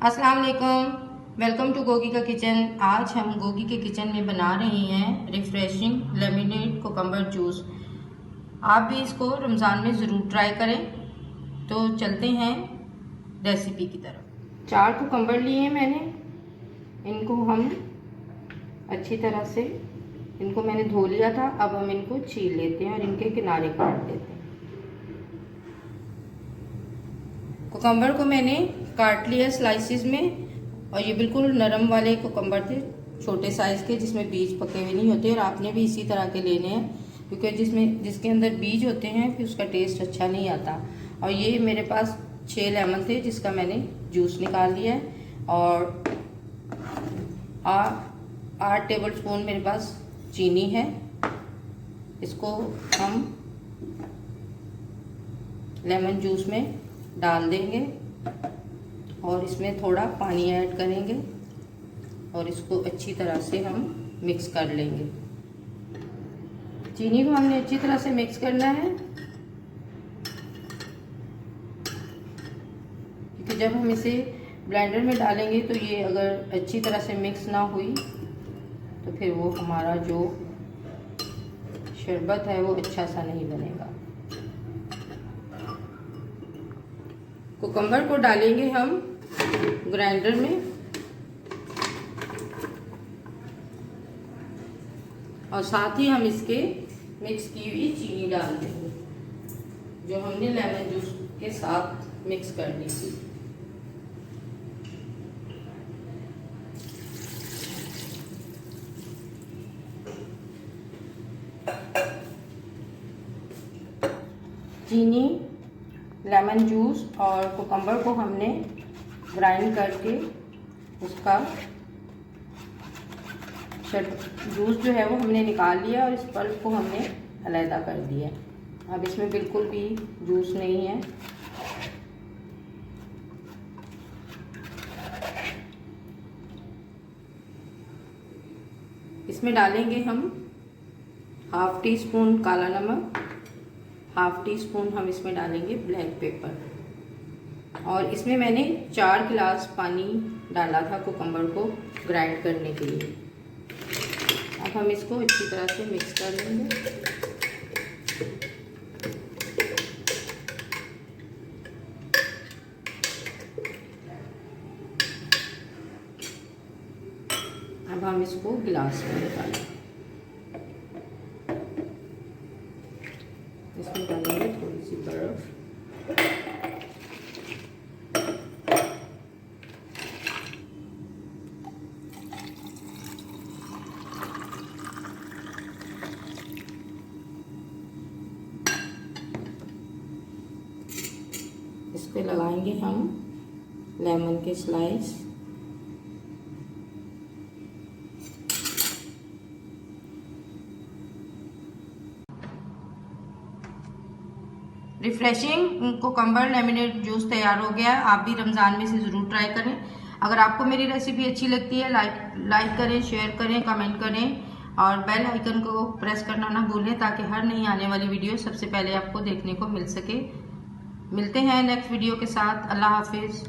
अस्सलाम वालेकुम, welcome to Gogi का किचन। आज हम गोगी के किचन में बना रहे हैं रिफ्रेशिंग लेमनेड कोकम्बर जूस। आप भी इसको रमज़ान में ज़रूर ट्राई करें। तो चलते हैं रेसिपी की तरफ। 4 कोकम्बर लिए हैं मैंने। इनको हम अच्छी तरह से मैंने धो लिया था। अब हम इनको छील लेते हैं और इनके किनारे काट देते हैं। कोकम्बर को मैंने काट लिया स्लाइसिस में, और ये बिल्कुल नरम वाले कोकम्बर थे, छोटे साइज़ के, जिसमें बीज पके हुए नहीं होते। और आपने भी इसी तरह के लेने हैं, क्योंकि जिसके अंदर बीज होते हैं फिर उसका टेस्ट अच्छा नहीं आता। और ये मेरे पास 6 लेमन थे, जिसका मैंने जूस निकाल लिया है। और 8 टेबल स्पून मेरे पास चीनी है। इसको हम लेमन जूस में डाल देंगे और इसमें थोड़ा पानी ऐड करेंगे और इसको अच्छी तरह से हम मिक्स कर लेंगे। चीनी को हमने अच्छी तरह से मिक्स करना है, क्योंकि जब हम इसे ब्लेंडर में डालेंगे तो ये अगर अच्छी तरह से मिक्स ना हुई तो फिर वो हमारा जो शरबत है वो अच्छा सा नहीं बनेगा। कोकम्बर को डालेंगे हम ग्राइंडर में और साथ ही हम इसके मिक्स की हुई चीनी डाल देंगे, जो हमने लेमन जूस के साथ मिक्स कर ली थी। चीनी, लेमन जूस और कोकम्बर को हमने ग्राइंड करके उसका जूस जो है वो हमने निकाल लिया और इस पल्प को हमने अलग कर दिया। अब इसमें बिल्कुल भी जूस नहीं है। इसमें डालेंगे हम 1/2 टीस्पून काला नमक, 1/2 टीस्पून हम इसमें डालेंगे ब्लैक पेपर, और इसमें मैंने 4 गिलास पानी डाला था कोकम्बर को ग्राइंड करने के लिए। अब हम इसको अच्छी तरह से मिक्स कर लेंगे। अब हम इसको गिलास में निकालें। इसमें डालेंगे थोड़ी सी बर्फ, इस पे लगाएंगे हम लेमन के slice. Refreshing cucumber lemonade juice तैयार हो गया। आप भी रमज़ान में से ज़रूर ट्राई करें। अगर आपको मेरी रेसिपी अच्छी लगती है लाइक करें, शेयर करें, कमेंट करें और बेल आइकन को प्रेस करना ना भूलें, ताकि हर नई आने वाली वीडियो सबसे पहले आपको देखने को मिल सके। मिलते हैं नेक्स्ट वीडियो के साथ। अल्लाह हाफिज़।